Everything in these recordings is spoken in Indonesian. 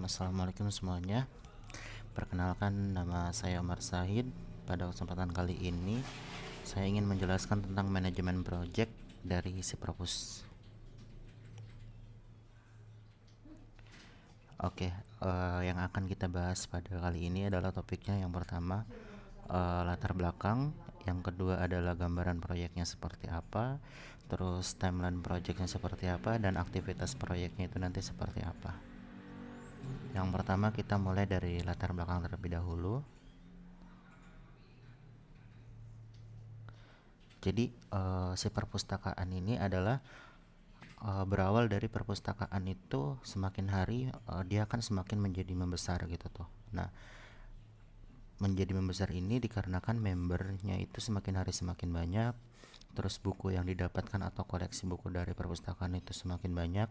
Assalamualaikum semuanya. Perkenalkan, nama saya Omar Sahid. Pada kesempatan kali ini saya ingin menjelaskan tentang manajemen project dari Sipropus. Oke, yang akan kita bahas pada kali ini adalah topiknya. Yang pertama, latar belakang. Yang kedua adalah gambaran proyeknya seperti apa, terus timeline proyeknya seperti apa, dan aktivitas proyeknya itu nanti seperti apa. Yang pertama, kita mulai dari latar belakang terlebih dahulu. Jadi si perpustakaan ini adalah berawal dari perpustakaan itu semakin hari dia akan semakin menjadi membesar gitu tuh. Nah, menjadi membesar ini dikarenakan membernya itu semakin hari semakin banyak, terus buku yang didapatkan atau koleksi buku dari perpustakaan itu semakin banyak,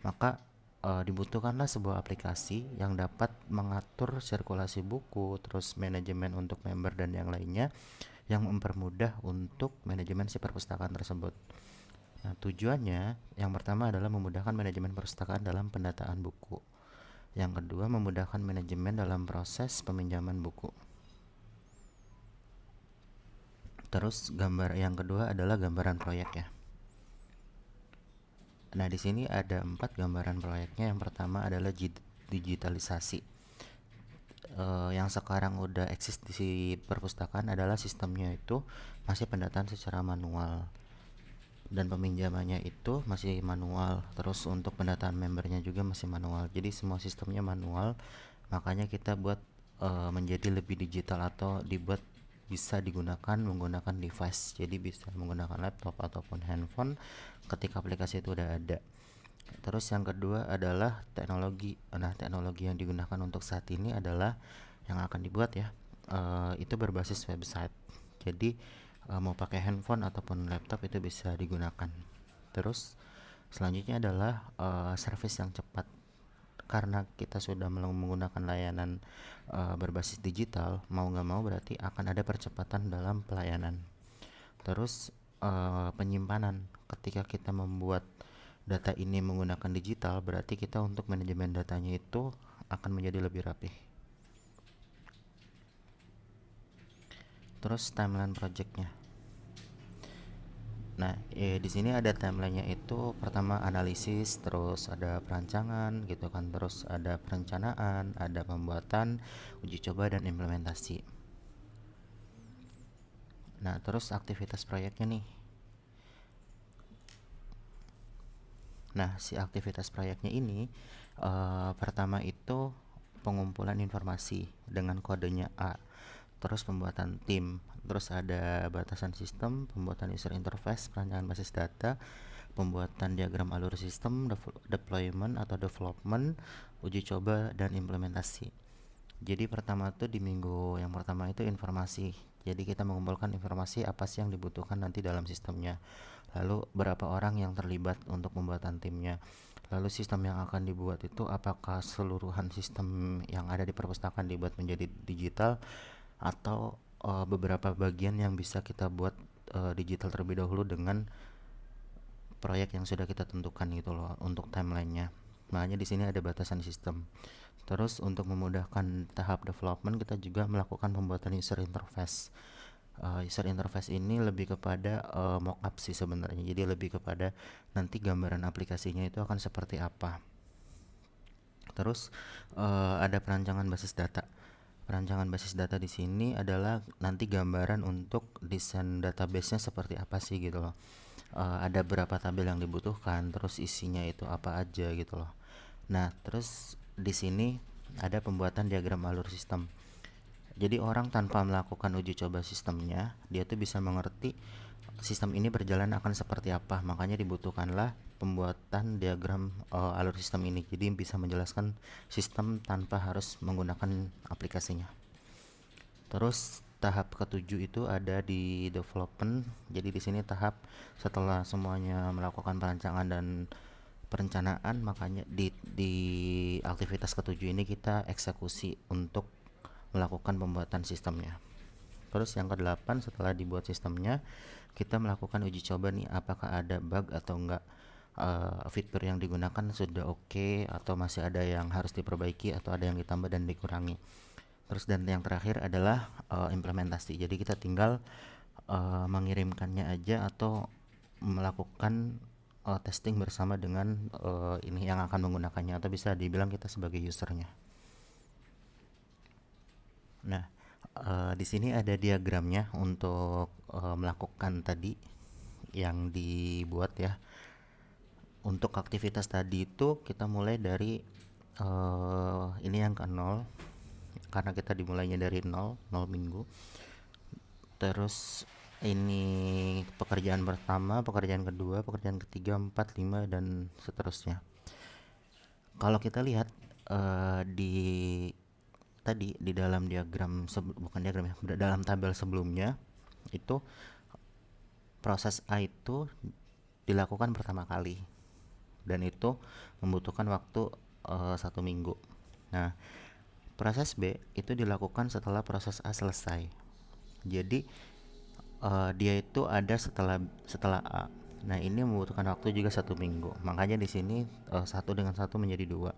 maka dibutuhkanlah sebuah aplikasi yang dapat mengatur sirkulasi buku, terus manajemen untuk member dan yang lainnya, yang mempermudah untuk manajemen si perpustakaan tersebut. Nah, tujuannya yang pertama adalah memudahkan manajemen perpustakaan dalam pendataan buku. Yang kedua, memudahkan manajemen dalam proses peminjaman buku. Terus gambar yang kedua adalah gambaran proyek ya. Nah, di sini ada 4 gambaran proyeknya. Yang pertama adalah digitalisasi. Yang sekarang udah eksis di perpustakaan adalah sistemnya itu masih pendataan secara manual dan peminjamannya itu masih manual. Terus untuk pendataan membernya juga masih manual. Jadi semua sistemnya manual. Makanya kita buat menjadi lebih digital atau dibuat bisa digunakan menggunakan device. Jadi bisa menggunakan laptop ataupun handphone ketika aplikasi itu udah ada. Terus yang kedua adalah teknologi. Nah, teknologi yang digunakan untuk saat ini adalah yang akan dibuat ya. Itu berbasis website. Jadi mau pakai handphone ataupun laptop itu bisa digunakan. Terus selanjutnya adalah service yang cepat. Karena kita sudah menggunakan layanan berbasis digital, mau nggak mau berarti akan ada percepatan dalam pelayanan. Terus penyimpanan, ketika kita membuat data ini menggunakan digital, berarti kita untuk manajemen datanya itu akan menjadi lebih rapi. Terus timeline projectnya. Nah, di sini ada timelinenya itu pertama analisis, terus ada perancangan gitu kan, terus ada perencanaan, ada pembuatan, uji coba dan implementasi. Nah, terus aktivitas proyeknya nih. Nah, si aktivitas proyeknya ini pertama itu pengumpulan informasi dengan kodenya A, terus pembuatan tim, terus ada batasan sistem, pembuatan user interface, perancangan basis data, pembuatan diagram alur sistem, deployment atau development, uji coba dan implementasi. Jadi pertama tuh di minggu yang pertama itu informasi. Jadi kita mengumpulkan informasi apa sih yang dibutuhkan nanti dalam sistemnya. Lalu berapa orang yang terlibat untuk pembuatan timnya. Lalu sistem yang akan dibuat itu apakah seluruhan sistem yang ada di perpustakaan dibuat menjadi digital atau beberapa bagian yang bisa kita buat digital terlebih dahulu dengan proyek yang sudah kita tentukan gitu loh untuk timelinenya. Makanya di sini ada batasan sistem. Terus untuk memudahkan tahap development kita juga melakukan pembuatan user interface. User interface ini lebih kepada mockup sih sebenarnya. Jadi lebih kepada nanti gambaran aplikasinya itu akan seperti apa. Terus ada perancangan basis data. Perancangan basis data di sini adalah nanti gambaran untuk desain database-nya seperti apa sih gitu loh. Ada berapa tabel yang dibutuhkan, terus isinya itu apa aja gitu loh. Nah, terus di sini ada pembuatan diagram alur sistem. Jadi orang tanpa melakukan uji coba sistemnya, dia tuh bisa mengerti sistem ini berjalan akan seperti apa. Makanya dibutuhkanlah pembuatan diagram alur sistem ini. Jadi bisa menjelaskan sistem tanpa harus menggunakan aplikasinya. Terus tahap ketujuh itu ada di development. Jadi di sini tahap setelah semuanya melakukan perancangan dan perencanaan, makanya di aktivitas ketujuh ini kita eksekusi untuk melakukan pembuatan sistemnya. Terus yang kedelapan, setelah dibuat sistemnya, kita melakukan uji coba nih apakah ada bug atau enggak. fitur yang digunakan sudah oke atau masih ada yang harus diperbaiki atau ada yang ditambah dan dikurangi. Terus dan yang terakhir adalah implementasi. Jadi kita tinggal mengirimkannya aja atau melakukan testing bersama dengan ini yang akan menggunakannya atau bisa dibilang kita sebagai usernya. Nah, di sini ada diagramnya untuk melakukan tadi yang dibuat ya. Untuk aktivitas tadi itu kita mulai dari ini yang ke 0 karena kita dimulainya dari 0 minggu. Terus ini pekerjaan pertama, pekerjaan kedua, pekerjaan ketiga, 4, 5 dan seterusnya. Kalau kita lihat di tadi di dalam diagram bukan diagram ya, dalam tabel sebelumnya itu proses A itu dilakukan pertama kali dan itu membutuhkan waktu 1 minggu. Nah, proses B itu dilakukan setelah proses A selesai. Jadi dia itu ada setelah A. Nah, ini membutuhkan waktu juga 1 minggu. Makanya di sini 1 dengan 1 menjadi 2.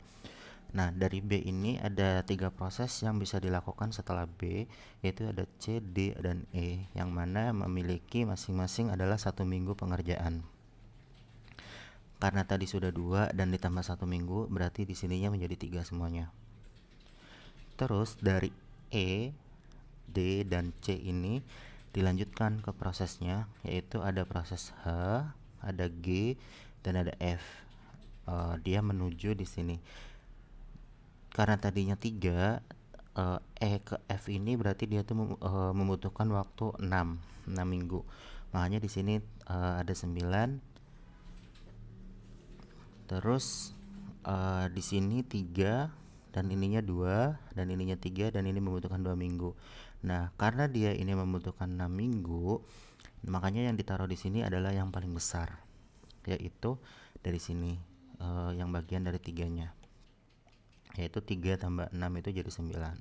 Nah, dari B ini ada 3 proses yang bisa dilakukan setelah B, yaitu ada C, D, dan E, yang mana memiliki masing-masing adalah 1 minggu pengerjaan. Karena tadi sudah 2 dan ditambah 1 minggu, berarti di sininya menjadi 3 semuanya. Terus dari E, D, dan C ini dilanjutkan ke prosesnya, yaitu ada proses H, ada G, dan ada F. Dia menuju di sini. Karena tadinya 3, E ke F ini berarti dia tuh membutuhkan waktu 6 minggu. Makanya di sini ada 9. Terus di sini 3 dan ininya 2 dan ininya 3 dan ini membutuhkan 2 minggu. Nah, karena dia ini membutuhkan 6 minggu, makanya yang ditaruh di sini adalah yang paling besar, yaitu dari sini yang bagian dari 3-nya. Yaitu 3 tambah 6 itu jadi 9.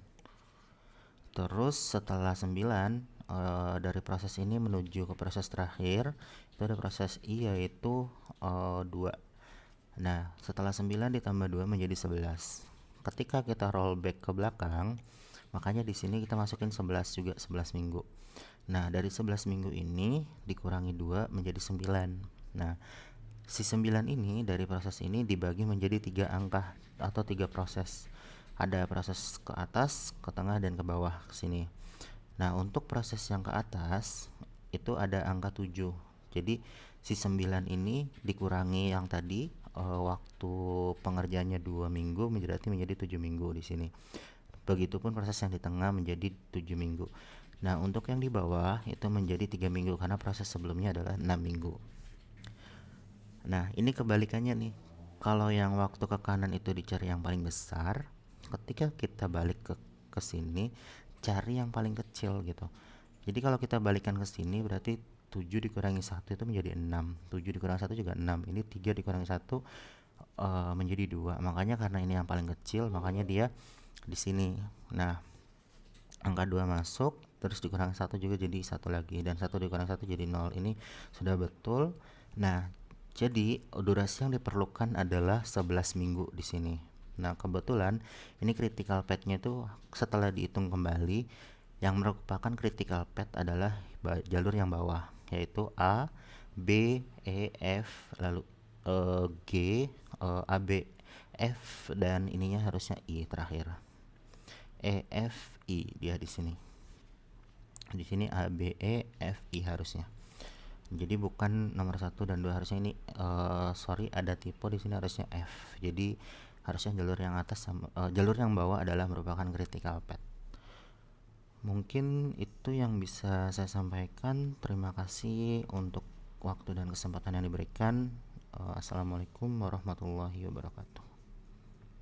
Terus setelah 9 dari proses ini menuju ke proses terakhir, itu ada proses I yaitu 2. Nah, setelah 9 ditambah 2 menjadi 11. Ketika kita rollback ke belakang, makanya di sini kita masukin 11 juga, 11 minggu. Nah, dari 11 minggu ini dikurangi 2 menjadi 9. Nah, si 9 ini dari proses ini dibagi menjadi 3 angka atau 3 proses. Ada proses ke atas, ke tengah, dan ke bawah ke sini. Nah, untuk proses yang ke atas itu ada angka 7. Jadi si 9 ini dikurangi yang tadi waktu pengerjaannya 2 minggu berarti menjadi 7 minggu di sini. Begitupun proses yang di tengah menjadi 7 minggu. Nah, untuk yang di bawah itu menjadi 3 minggu karena proses sebelumnya adalah 6 minggu. Nah, ini kebalikannya nih. Kalau yang waktu ke kanan itu dicari yang paling besar, ketika kita balik ke sini cari yang paling kecil gitu. Jadi kalau kita balikan ke sini berarti 7 dikurangi 1 itu menjadi 6. 7 dikurangi 1 juga 6. Ini 3 dikurangi 1 menjadi 2. Makanya karena ini yang paling kecil, makanya dia di sini. Nah, angka 2 masuk, terus dikurangi 1 juga jadi 1 lagi, dan 1 dikurangi 1 jadi 0. Ini sudah betul. Nah, jadi durasi yang diperlukan adalah 11 minggu di sini. Nah, kebetulan ini critical path-nya itu setelah dihitung kembali, yang merupakan critical path adalah jalur yang bawah, yaitu A, B, E, F, lalu G, A, B, F, dan ininya harusnya I terakhir. E, F, I dia di sini. Di sini A, B, E, F, I harusnya. Jadi bukan nomor 1 dan 2, harusnya ini sorry ada typo di sini, harusnya F. Jadi harusnya jalur yang atas sama jalur yang bawah adalah merupakan critical path. Mungkin itu yang bisa saya sampaikan. Terima kasih untuk waktu dan kesempatan yang diberikan. Assalamualaikum warahmatullahi wabarakatuh.